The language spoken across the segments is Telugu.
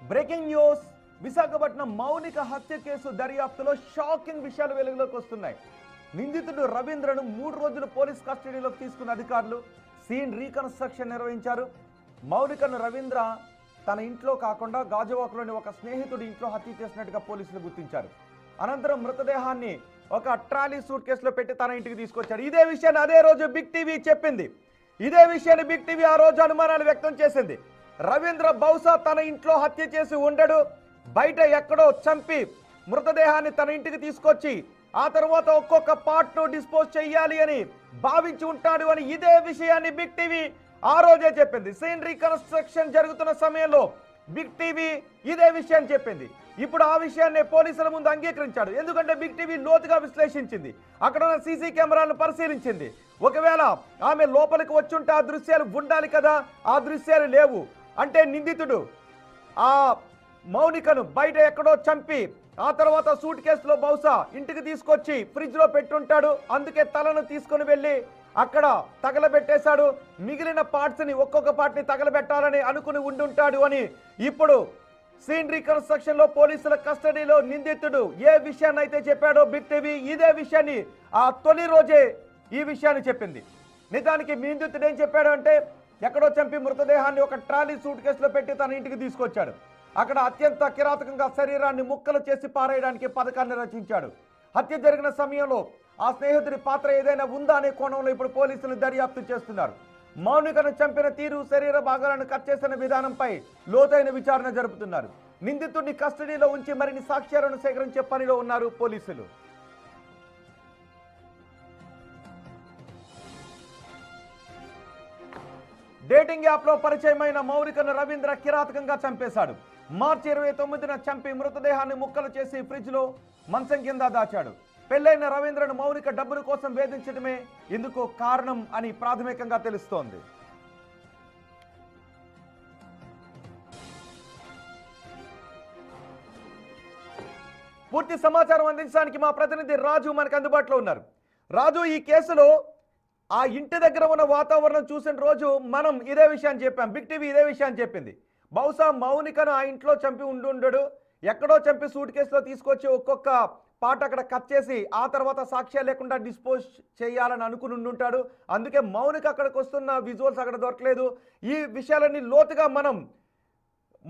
బ్రేకింగ్ న్యూస్ విశాఖపట్నం మౌనిక హత్య కేసు దర్యాప్తులో షాకింగ్ విషయాలు వెలుగులోకి వస్తున్నాయి. నిందితుడు రవీంద్రను 3 రోజులు పోలీస్ కస్టడీలోకి తీసుకున్న అధికారులు సీన్ రీకన్స్ట్రక్షన్ నిర్వహించారు. మౌనికను రవీంద్ర తన ఇంట్లో కాకుండా గాజువాకలోని ఒక స్నేహితుడి ఇంట్లో హత్య చేసినట్టుగా పోలీసులు గుర్తించారు. అనంతరం మృతదేహాన్ని ఒక ట్రాలీ సూట్ కేసులో పెట్టి తన ఇంటికి తీసుకొచ్చారు. ఇదే విషయాన్ని అదే రోజు బిగ్ టీవీ చెప్పింది. ఇదే విషయాన్ని బిగ్ టీవీ ఆ రోజు అనుమానాలు వ్యక్తం చేసింది. రవీంద్ర బహుశా తన ఇంట్లో హత్య చేసి ఉండడు, బయట ఎక్కడో చంపి మృతదేహాన్ని తన ఇంటికి తీసుకొచ్చి ఆ తర్వాత ఒక్కొక్క పార్ట్ను డిస్పోజ్ చేయాలి అని భావించి ఉంటాడు అని ఇదే విషయాన్ని బిగ్ టీవీ ఆ రోజే చెప్పింది. సీన్ రీకన్స్ట్రక్షన్ జరుగుతున్న సమయంలో బిగ్ టీవీ ఇదే విషయాన్ని చెప్పింది. ఇప్పుడు ఆ విషయాన్ని పోలీసుల ముందు అంగీకరించాడు. ఎందుకంటే బిగ్ టీవీ లోతుగా విశ్లేషించింది, అక్కడ ఉన్న సీసీ కెమెరాలను పరిశీలించింది. ఒకవేళ ఆమె లోపలికి వచ్చుంటే ఆ దృశ్యాలు ఉండాలి కదా, ఆ దృశ్యాలు లేవు. అంటే నిందితుడు ఆ మౌనికను బయట ఎక్కడో చంపి ఆ తర్వాత సూట్ కేసులో బహుశా ఇంటికి తీసుకొచ్చి ఫ్రిడ్జ్ లో పెట్టుంటాడు. అందుకే తలను తీసుకుని వెళ్ళి అక్కడ తగలబెట్టేశాడు. మిగిలిన పార్ట్స్ ని ఒక్కొక్క పార్ట్ ని తగలబెట్టాలని అనుకుని ఉండుంటాడు అని ఇప్పుడు సీన్ రీకన్స్ట్రక్షన్ లో పోలీసుల కస్టడీలో నిందితుడు ఏ విషయాన్ని అయితే చెప్పాడో బిగ్ టీవీ ఇదే విషయాన్ని ఆ తొలి రోజే ఈ విషయాన్ని చెప్పింది. నిజానికి నిందితుడు ఏం చెప్పాడు అంటే ఎక్కడో చంపి మృతదేహాన్ని ఒక ట్రాలీ సూట్ కేసులో పెట్టి తన ఇంటికి తీసుకొచ్చాడు. అక్కడ అత్యంత కిరాతకంగా శరీరాన్ని ముక్కలు చేసి పారేయడానికి పథకాన్ని రచించాడు. హత్య జరిగిన సమయంలో ఆ స్నేహితుడి పాత్ర ఏదైనా ఉందా అనే కోణంలో ఇప్పుడు పోలీసులు దర్యాప్తు చేస్తున్నారు. మౌనికను చంపిన తీరు, శరీర భాగాలను కట్ చేసిన విధానంపై లోతైన విచారణ జరుపుతున్నారు. నిందితుడిని కస్టడీలో ఉంచి మరిన్ని సాక్ష్యాలను సేకరించే పనిలో ఉన్నారు పోలీసులు. డేటింగ్ యాప్ లో పరిచయమైన మౌనికను రవీంద్ర కిరాతకంగా చంపేశాడు. మార్చి 29న చంపి మృతదేహాన్ని ముక్కలు చేసి ఫ్రిడ్జ్ లో మంచం కింద దాచాడు. పెళ్లైన రవీంద్రను మౌనిక డబ్బుల కోసం వేధించడమే ఇందుకు కారణం అని ప్రాథమికంగా తెలుస్తోంది. పూర్తి సమాచారం అందించడానికి మా ప్రతినిధి రాజు మనకు అందుబాటులో ఉన్నారు. రాజు, ఈ కేసులో ఆ ఇంటి దగ్గర ఉన్న వాతావరణం చూసిన రోజు మనం ఇదే విషయాన్ని చెప్పాం, బిగ్ టీవీ ఇదే విషయాన్ని చెప్పింది. బహుశా మౌనికను ఆ ఇంట్లో చంపి ఉండడు, ఎక్కడో చంపి సూట్ కేసులో తీసుకొచ్చి ఒక్కొక్క పాట అక్కడ కట్ చేసి ఆ తర్వాత సాక్ష్యాలు లేకుండా డిస్పోజ్ చేయాలని అనుకుని ఉండుంటాడు. అందుకే మౌనిక అక్కడికి వస్తున్న విజువల్స్ అక్కడ దొరకలేదు. ఈ విషయాలన్నీ లోతుగా మనం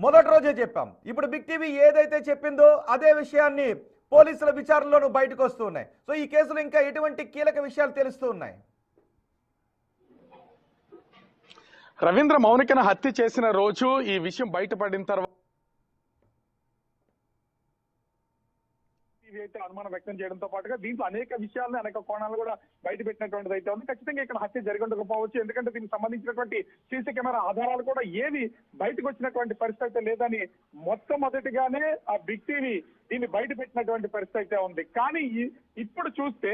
మొదటి రోజే చెప్పాం. ఇప్పుడు బిగ్ టీవీ ఏదైతే చెప్పిందో అదే విషయాన్ని పోలీసుల విచారణలోనూ బయటకు వస్తూ ఉన్నాయి. సో ఈ కేసులో ఇంకా ఎటువంటి కీలక విషయాలు తెలుస్తూ ఉన్నాయి? రవీంద్ర మౌనికను హత్య చేసిన రోజు ఈ విషయం బయటపడిన తర్వాత అయితే అనుమానం వ్యక్తం చేయడంతో పాటుగా దీంట్లో అనేక విషయాలను అనేక కోణాలు కూడా బయట పెట్టినటువంటిది అయితే ఉంది. ఖచ్చితంగా ఇక్కడ హత్య జరిగి ఉండకపోవచ్చు, ఎందుకంటే దీనికి సంబంధించినటువంటి సీసీ కెమెరా ఆధారాలు కూడా ఏవి బయటకు వచ్చినటువంటి పరిస్థితి లేదని మొట్టమొదటిగానే ఆ బిగ్ టీవీ దీన్ని బయట పెట్టినటువంటి పరిస్థితి అయితే ఉంది. కానీ ఇప్పుడు చూస్తే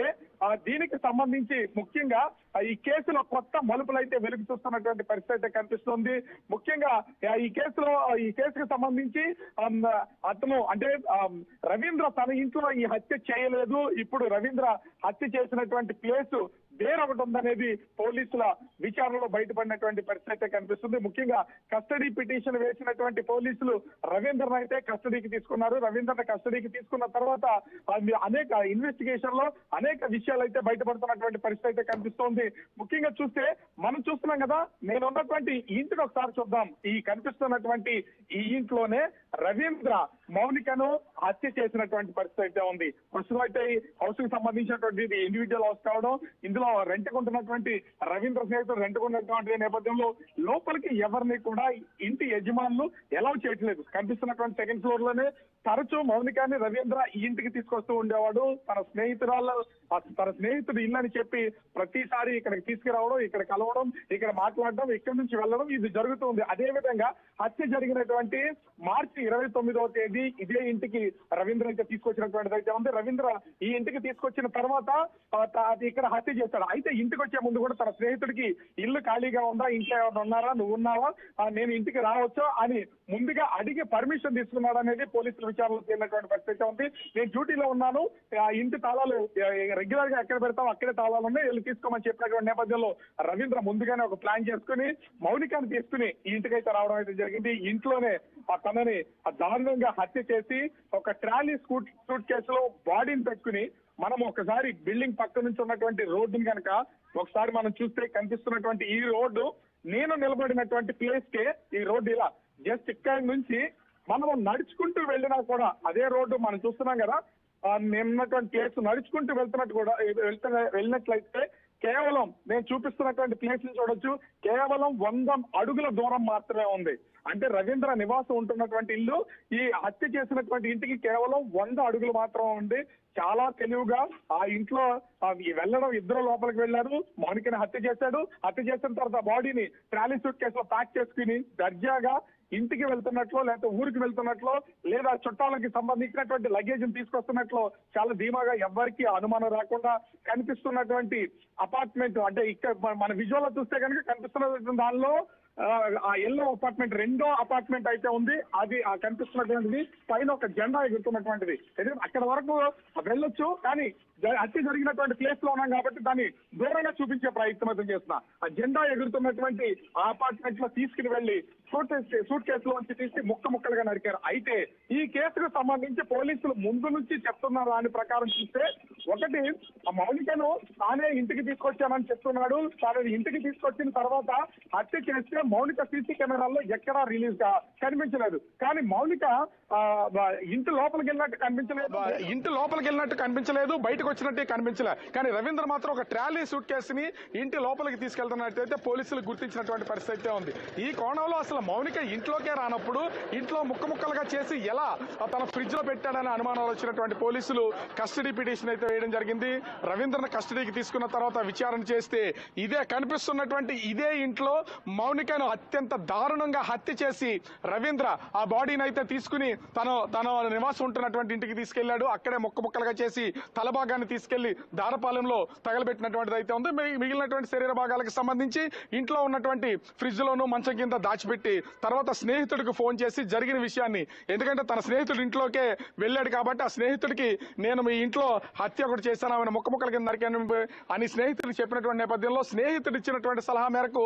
దీనికి సంబంధించి ముఖ్యంగా ఈ కేసులో కొత్త మలుపులు అయితే వెలుగు చూస్తున్నటువంటి పరిస్థితి అయితే కనిపిస్తుంది. ముఖ్యంగా ఈ కేసుకు సంబంధించి అతను అంటే రవీంద్ర తన ఇంట్లో ఈ హత్య చేయలేదు. ఇప్పుడు రవీంద్ర హత్య చేసినటువంటి ప్లేసు వేరొకటి ఉందనేది పోలీసుల విచారణలో బయటపడినటువంటి పరిస్థితి అయితే కనిపిస్తుంది. ముఖ్యంగా కస్టడీ పిటిషన్ వేసినటువంటి పోలీసులు రవీంద్రను అయితే కస్టడీకి తీసుకున్నారు. రవీంద్రను కస్టడీకి తీసుకున్న తర్వాత అనేక ఇన్వెస్టిగేషన్ లో అనేక విషయాలు అయితే బయటపడుతున్నటువంటి పరిస్థితి అయితే కనిపిస్తోంది. ముఖ్యంగా చూస్తే మనం చూస్తున్నాం కదా, నేను ఉన్నటువంటి ఈ ఇంటిని ఒకసారి చూద్దాం. ఈ కనిపిస్తున్నటువంటి ఈ ఇంట్లోనే రవీంద్ర మౌనికను హత్య చేసినటువంటి పరిస్థితి అయితే ఉంది. ప్రస్తుతం అయితే ఈ హౌస్ కి సంబంధించినటువంటి ఇండివిజువల్ హౌస్ కావడం, ఇందులో రెంట్కుంటున్నటువంటి రవీంద్ర స్నేహితులు రెంట్కున్నటువంటి నేపథ్యంలో లోపలికి ఎవరిని కూడా ఇంటి యజమానులు ఎలౌ చేయట్లేదు. కనిపిస్తున్నటువంటి సెకండ్ ఫ్లోర్ లోనే తరచూ మౌనికాన్ని రవీంద్ర ఈ ఇంటికి తీసుకొస్తూ ఉండేవాడు. తన స్నేహితుడు ఇల్లు అని చెప్పి ప్రతిసారి ఇక్కడికి తీసుకురావడం, ఇక్కడ కలవడం, ఇక్కడ మాట్లాడడం, ఇక్కడి నుంచి వెళ్ళడం ఇది జరుగుతుంది. అదే విధంగా హత్య జరిగినటువంటి మార్చి 29వ తేదీ ఇదే ఇంటికి రవీంద్ర అయితే తీసుకొచ్చినటువంటిది అయితే ఉంది. రవీంద్ర ఈ ఇంటికి తీసుకొచ్చిన తర్వాత ఇక్కడ హత్య వచ్చాడు. అయితే ఇంటికి వచ్చే ముందు కూడా తన స్నేహితుడికి ఇల్లు ఖాళీగా ఉందా, ఇంట్లో ఎవరు ఉన్నారా, నువ్వు ఉన్నావా, నేను ఇంటికి రావచ్చా అని ముందుగా అడిగి పర్మిషన్ తీసుకున్నాడు అనేది పోలీసుల విచారణలో తేలినటువంటి పరిస్థితి ఉంది. నేను డ్యూటీలో ఉన్నాను, ఇంటి తాళాలు రెగ్యులర్ గా ఎక్కడ పెడతాం అక్కడే తాళాలు ఉన్నాయి, వెళ్ళి తీసుకోమని చెప్పినటువంటి నేపథ్యంలో రవీంద్ర ముందుగానే ఒక ప్లాన్ చేసుకుని మౌనికాన్ని తీసుకుని ఈ ఇంటికైతే రావడం అయితే జరిగింది. ఇంట్లోనే తనని దారుణంగా హత్య చేసి ఒక ట్రాలీ సూట్ కేసులో బాడీని పెట్టుకుని మనం ఒకసారి బిల్డింగ్ పక్క నుంచి ఉన్నటువంటి రోడ్డుని కనుక ఒకసారి మనం చూస్తే కనిపిస్తున్నటువంటి ఈ రోడ్డు నేను నిలబడినటువంటి ప్లేస్ కే ఈ రోడ్డు ఇలా జస్ట్ ఇక్కడి నుంచి మనం నడుచుకుంటూ వెళ్ళినా కూడా అదే రోడ్డు మనం చూస్తున్నాం కదా, నేనున్నటువంటి ప్లేస్ నడుచుకుంటూ వెళ్తున్నట్టు కూడా వెళ్ళినట్లయితే కేవలం నేను చూపిస్తున్నటువంటి ప్లేస్ ని చూడొచ్చు, కేవలం 100 అడుగుల దూరం మాత్రమే ఉంది. అంటే రవీంద్ర నివాసం ఉంటున్నటువంటి ఇల్లు ఈ హత్య చేసినటువంటి ఇంటికి కేవలం 100 అడుగులు మాత్రం ఉంది. చాలా తెలివిగా ఆ ఇంట్లో వెళ్ళడం, ఇద్దరు లోపలికి వెళ్ళారు, మౌనికని హత్య చేశాడు. హత్య చేసిన తర్వాత బాడీని ట్రాలీ సూట్ కేసులో ప్యాక్ చేసుకుని దర్జాగా ఇంటికి వెళ్తున్నట్లు, లేకపోతే ఊరికి వెళ్తున్నట్లు, లేదా చుట్టాలకి సంబంధించినటువంటి లగేజ్ తీసుకొస్తున్నట్లు చాలా ధీమాగా ఎవ్వరికి అనుమానం రాకుండా కనిపిస్తున్నటువంటి అపార్ట్మెంట్, అంటే ఇక్కడ మన విజువల్ లో చూస్తే కనుక కనిపిస్తున్నటువంటి దానిలో ఆ ఎల్లో అపార్ట్మెంట్ రెండో అపార్ట్మెంట్ అయితే ఉంది. అది కనిపిస్తున్నటువంటిది పైన ఒక జెండా ఎగురుతున్నటువంటిది. అక్కడ వరకు వెళ్ళొచ్చు, కానీ హత్య జరిగినటువంటి ప్లేస్ లో ఉన్నాం కాబట్టి దాన్ని దూరంగా చూపించే ప్రయత్నం అయితే చేస్తున్నా. ఆ జెండా ఎగురుతున్నటువంటి ఆ అపార్ట్మెంట్ లో తీసుకుని వెళ్లి సూట్ కేసులో నుంచి తీసి ముక్కలుగా నరికారు. అయితే ఈ కేసుకు సంబంధించి పోలీసులు ముందు నుంచి చెప్తున్న దాని ప్రకారం చూస్తే, ఒకటి ఆ మౌనికను తానే ఇంటికి తీసుకొచ్చానని చెప్తున్నాడు. తాను ఇంటికి తీసుకొచ్చిన తర్వాత హత్య చేస్తే మౌనిక సీసీ కెమెరాల్లో ఎక్కడా రిలీజ్ కనిపించలేదు. కానీ మౌనిక ఇంటి లోపలికి వెళ్ళినట్టు కనిపించలేదు, బయటకు వచ్చినట్టే కనిపించలేదు. కానీ రవీంద్ర మాత్రం ఒక ట్రాలీ సూట్ కేసుని ఇంటి లోపలికి తీసుకెళ్తున్నట్టయితే పోలీసులు గుర్తించినటువంటి పరిస్థితి ఉంది. ఈ కోణంలో అసలు మౌనిక ఇంట్లోకే రానప్పుడు ఇంట్లో ముక్కలుగా చేసి ఎలా తన ఫ్రిడ్జ్ లో పెట్టాడని అనుమానాలు వచ్చినటువంటి పోలీసులు కస్టడీ పిటిషన్ అయితే వేయడం జరిగింది. రవీంద్రను కస్టడీకి తీసుకున్న తర్వాత విచారణ చేస్తే కనిపిస్తున్నటువంటి ఇదే ఇంట్లో మౌనికను అత్యంత దారుణంగా హత్య చేసి రవీంద్ర ఆ బాడీని అయితే తీసుకుని తన నివాసం ఉంటున్నటువంటి ఇంటికి తీసుకెళ్లాడు. అక్కడే ముక్కలుగా చేసి తల భాగాన్ని తీసుకెళ్లి దారపాలెంలో తగలబెట్టినటువంటిది అయితే ఉంది. మిగిలినటువంటి శరీర భాగాలకు సంబంధించి ఇంట్లో ఉన్నటువంటి ఫ్రిడ్జ్ లోను మంచం కింద దాచిపెట్టి తర్వాత స్నేహితుడికి ఫోన్ చేసి జరిగిన విషయాన్ని, ఎందుకంటే తన స్నేహితుడు ఇంట్లోకే వెళ్ళాడు కాబట్టి ఆ స్నేహితుడికి నేను మీ ఇంట్లో హత్య ఒకటి చేశాను, ఆమెను ముక్కల కింద నరికాను అని స్నేహితుడికి చెప్పినటువంటి నేపథ్యంలో స్నేహితుడు ఇచ్చినటువంటి సలహా మేరకు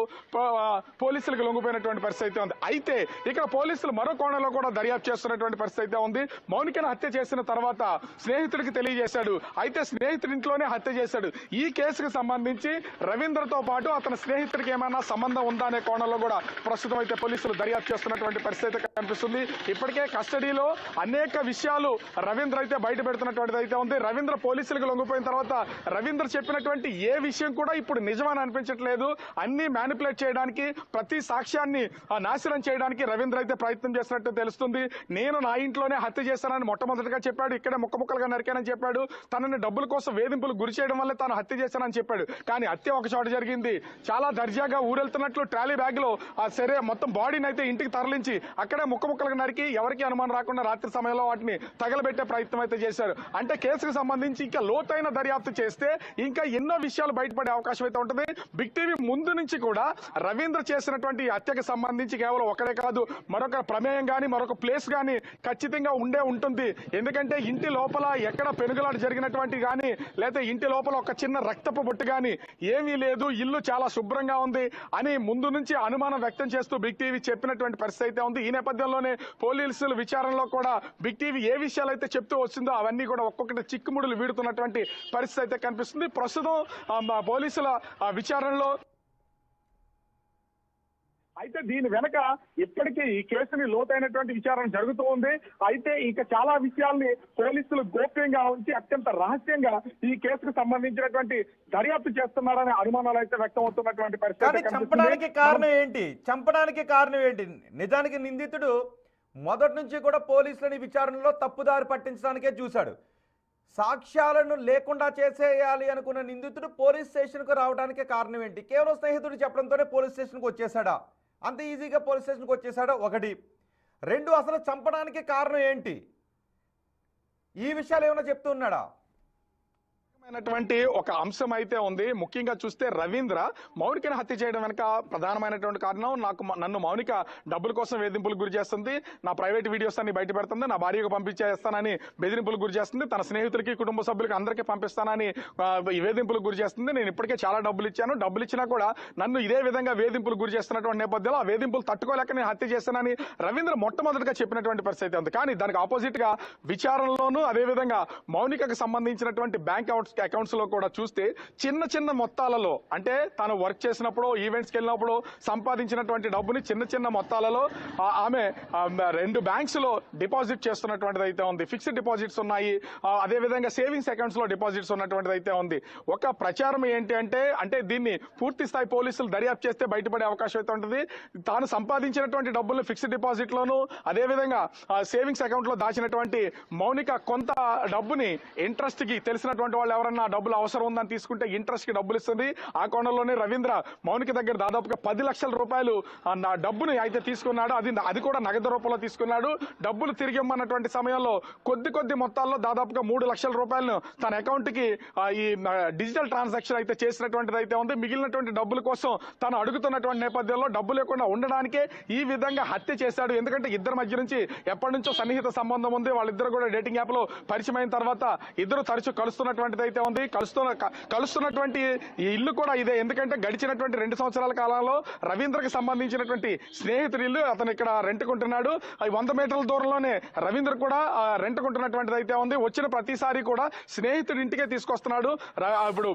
పోలీసులకు లొంగిపోయినటువంటి పరిస్థితి ఉంది. అయితే ఇక్కడ పోలీసులు మరో కోణంలో కూడా దర్యాప్తు చేస్తున్నటువంటి పరిస్థితి ఉంది. మౌనికను హత్య చేసిన తర్వాత స్నేహితుడికి తెలియజేశాడు. అయితే స్నేహితుడి ఇంట్లోనే హత్య చేశాడు. ఈ కేసుకు సంబంధించి రవీంద్రతో పాటు అతని స్నేహితుడికి ఏమైనా సంబంధం ఉందా అనే కోణంలో కూడా ప్రస్తుతం అయితే పోలీసులు దర్యాప్తు చేస్తున్నటువంటి పరిస్థితి కనిపిస్తుంది. ఇప్పటికే కస్టడీలో అనేక విషయాలు రవీంద్ర అయితే బయట పెడుతున్నటువంటిది అయితే ఉంది. రవీంద్ర పోలీసులకు లొంగిపోయిన తర్వాత రవీంద్ర చెప్పినటువంటి ఏ విషయం కూడా ఇప్పుడు నిజమని అనిపించట్లేదు. అన్ని మ్యానిపులేట్ చేయడానికి, ప్రతి సాక్ష్యాన్ని నాశనం చేయడానికి రవీంద్ర అయితే ప్రయత్నం చేసినట్టు తెలుస్తుంది. నేను నా ఇంట్లోనే హత్య చేశానని మొట్టమొదటిగా చెప్పాడు. ఇక్కడే ముక్కలుగా నరికానని చెప్పాడు. తనని డబ్బుల కోసం వేధింపులు గురి చేయడం వల్ల తాను హత్య చేశానని చెప్పాడు. కానీ హత్య ఒక చోట జరిగింది. చాలా దర్జాగా ఊరెళ్తున్నట్లు ట్రాలీ బ్యాగ్ లో ఆ మొత్తం బాడీని అయితే ఇంటికి తరలించి అక్కడే ముక్కలుగా నరికి ఎవరికి అనుమానం రాకుండా రాత్రి సమయంలో వాటిని తగలబెట్టే ప్రయత్నం అయితే చేశారు. అంటే కేసుకు సంబంధించి ఇంకా లోతైన దర్యాప్తు చేస్తే ఇంకా ఎన్నో విషయాలు బయటపడే అవకాశం అయితే ఉంటుంది. బిగ్ టీవీ ముందు నుంచి కూడా రవీంద్ర చేసినటువంటి హత్యకు సంబంధించి కేవలం ఒకటే కాదు, మరొక ప్రమేయం గాని మరొక ప్లేస్ గాని ఖచ్చితంగా ఉంటుంది. ఎందుకంటే ఇంటి లోపల ఎక్కడ పెనుగులాట జరిగినటువంటి గాని, లేదా ఇంటి లోపల ఒక చిన్న రక్తపు బొట్టు గాని ఏమీ లేదు, ఇల్లు చాలా శుభ్రంగా ఉంది అని ముందు నుంచి అనుమానం వ్యక్తం చేస్తూ బిగ్ టీవీ చెప్పినటువంటి పరిస్థితి అయితే ఉంది. ఈ నేపథ్యంలోనే పోలీసుల విచారణలో కూడా బిగ్ టీవీ ఏ విషయాలు అయితే చెప్తూ వచ్చిందో అవన్నీ కూడా ఒక్కొక్కటి చిక్కుముడులు వీడుతున్నటువంటి పరిస్థితి అయితే కనిపిస్తుంది. ప్రస్తుతం పోలీసుల విచారణలో అయితే దీని వెనక ఇప్పటికీ ఈ కేసుని లోతైనటువంటి విచారణ జరుగుతూ ఉంది. అయితే ఇక చాలా విషయాల్ని పోలీసులు గోప్యంగా ఉంచి అత్యంత రహస్యంగా ఈ కేసుకు సంబంధించినటువంటి దర్యాప్తు చేస్తున్నారనే అనుమానాలు అయితే వ్యక్తం అవుతున్నటువంటి పరిస్థితి. చంపడానికి కారణం ఏంటి? నిజానికి నిందితుడు మొదటి నుంచి కూడా పోలీసులని విచారణలో తప్పుదారి పట్టించడానికే చూశాడు. సాక్ష్యాలను లేకుండా చేసేయాలి అనుకున్న నిందితుడు పోలీస్ స్టేషన్కు రావడానికి కారణం ఏంటి? కేవలం స్నేహితుడు చెప్పడంతోనే పోలీస్ స్టేషన్కి వచ్చేసాడా? అంత ఈజీగా పోలీస్ స్టేషన్కి వచ్చేసాడా? ఒకటి. రెండు, అసలు చంపడానికి కారణం ఏంటి? ఈ విషయాలు ఏమైనా చెప్తున్నాడా? అయినటువంటి ఒక అంశం అయితే ఉంది. ముఖ్యంగా చూస్తే రవీంద్ర మౌనికను హత్య చేయడం వెనక ప్రధానమైనటువంటి కారణం నన్ను మౌనిక డబ్బుల కోసం వేధింపులకు గురి చేస్తుంది, నా ప్రైవేట్ వీడియోస్ అన్ని బయట పెడుతుంది, నా భార్యకు పంపించేస్తానని బెదిరింపులకు గురి చేస్తుంది, తన స్నేహితులకి కుటుంబ సభ్యులకి అందరికీ పంపిస్తానని వేధింపులకు గురి చేస్తుంది. నేను ఇప్పటికే చాలా డబ్బులు ఇచ్చాను, డబ్బులు ఇచ్చినా కూడా నన్ను ఇదే విధంగా వేధింపులకు గురి చేస్తున్నటువంటి నేపథ్యంలో ఆ వేధింపులు తట్టుకోలేక నేను హత్య చేస్తానని రవీంద్ర మొట్టమొదటిగా చెప్పినటువంటి పరిస్థితి ఉంది. కానీ దానికి ఆపోజిట్ గా విచారణలోనూ అదేవిధంగా మౌనికకు సంబంధించినటువంటి బ్యాంక్ అకౌంట్స్ లో కూడా చూస్తే చిన్న చిన్న మొత్తాలలో, అంటే తను వర్క్ చేసినప్పుడు ఈవెంట్స్కి వెళ్ళినప్పుడు సంపాదించినటువంటి డబ్బుని చిన్న చిన్న మొత్తాలలో ఆమె 2 బ్యాంక్స్ లో డిపాజిట్ చేస్తున్నటువంటిది అయితే ఉంది. ఫిక్స్డ్ డిపాజిట్స్ ఉన్నాయి, అదేవిధంగా సేవింగ్స్ అకౌంట్స్ లో డిపాజిట్స్ ఉన్నటువంటిది అయితే ఉంది. ఒక ప్రచారం ఏంటి అంటే దీన్ని పూర్తి స్థాయి పోలీసులు దర్యాప్తు చేస్తే బయటపడే అవకాశం అయితే ఉంటుంది. తాను సంపాదించినటువంటి డబ్బులను ఫిక్స్డ్ డిపాజిట్ లోను అదేవిధంగా సేవింగ్స్ అకౌంట్ లో దాచినటువంటి మౌనిక కొంత డబ్బుని ఇంట్రెస్ట్ కి తెలిసినటువంటి వాళ్ళు ఎవరన్నా డబ్బులు అవసరం ఉందని తీసుకుంటే ఇంట్రెస్ట్ కి డబ్బులు ఇస్తుంది. ఆ కోణంలోనే రవీంద్ర మౌనిక దగ్గర దాదాపుగా 10 లక్షల రూపాయలు నా డబ్బుని అయితే తీసుకున్నాడు. అది కూడా నగదు రూపంలో తీసుకున్నాడు. డబ్బులు తిరిగి ఇమ్మన్నటువంటి సమయంలో కొద్ది మొత్తాల్లో దాదాపుగా 3 లక్షల రూపాయలను తన అకౌంట్ కి ఈ డిజిటల్ ట్రాన్సాక్షన్ అయితే చేసినటువంటిది అయితే ఉంది. మిగిలినటువంటి డబ్బుల కోసం తను అడుగుతున్నటువంటి నేపథ్యంలో డబ్బు లేకుండా ఉండడానికే ఈ విధంగా హత్య చేశాడు. ఎందుకంటే ఇద్దరి మధ్య నుంచి ఎప్పటి నుంచో సన్నిహిత సంబంధం ఉంది. వాళ్ళిద్దరు కూడా డేటింగ్ యాప్ లో పరిచయం అయిన తర్వాత ఇద్దరు తరచూ కలుస్తున్నటువంటిది అయితే ఉంది. కలుస్తున్నటువంటి ఈ ఇల్లు కూడా ఇదే. ఎందుకంటే గడిచినటువంటి 2 సంవత్సరాల కాలంలో రవీంద్రకి సంబంధించినటువంటి స్నేహితుడి ఇల్లు అతను ఇక్కడ రెంట్కుంటున్నాడు. 100 మీటర్ల దూరంలోనే రవీంద్ర కూడా రెంట్కుంటున్నటువంటిది అయితే ఉంది. వచ్చిన ప్రతిసారి కూడా స్నేహితుడి ఇంటికే తీసుకొస్తున్నాడు. ఇప్పుడు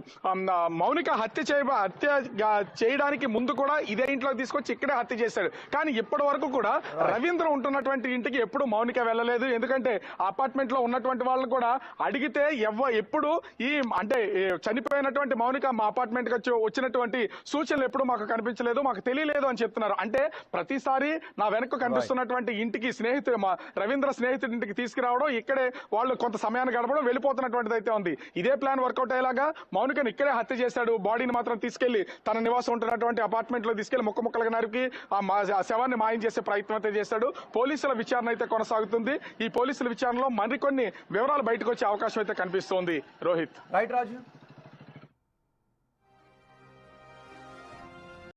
మౌనిక హత్య చేయడానికి ముందు కూడా ఇదే ఇంట్లో తీసుకొచ్చి ఇక్కడే హత్య చేశాడు. కానీ ఇప్పటి వరకు కూడా రవీంద్ర ఉంటున్నటువంటి ఇంటికి ఎప్పుడు మౌనిక వెళ్ళలేదు. ఎందుకంటే అపార్ట్మెంట్ లో ఉన్నటువంటి వాళ్ళని కూడా అడిగితే ఎప్పుడు అంటే చనిపోయినటువంటి మౌనిక మా అపార్ట్మెంట్ కి వచ్చినటువంటి సూచనలు ఎప్పుడు మాకు కనిపించలేదు, మాకు తెలియలేదు అని చెప్తున్నారు. అంటే ప్రతిసారి నా వెనక కనిపిస్తున్నటువంటి ఇంటికి రవీంద్ర స్నేహితుడి ఇంటికి తీసుకురావడం, ఇక్కడే వాళ్ళు కొంత సమయాన్ని గడపడం, వెళ్ళిపోతున్నటువంటిది అయితే ఉంది. ఇదే ప్లాన్ వర్కౌట్ అయ్యేలాగా మౌనికను ఇక్కడే హత్య చేశాడు. బాడీని మాత్రం తీసుకెళ్లి తన నివాసం ఉంటున్నటువంటి అపార్ట్మెంట్ లో తీసుకెళ్లి ముక్కలుగా నరికి ఆ శవాన్ని మాయం చేసే ప్రయత్నం అయితే చేశాడు. పోలీసుల విచారణ అయితే కొనసాగుతుంది. ఈ పోలీసుల విచారణలో మరికొన్ని వివరాలు బయటకు వచ్చే అవకాశం అయితే కనిపిస్తోంది. రోహిత్. రైట్ రాజు.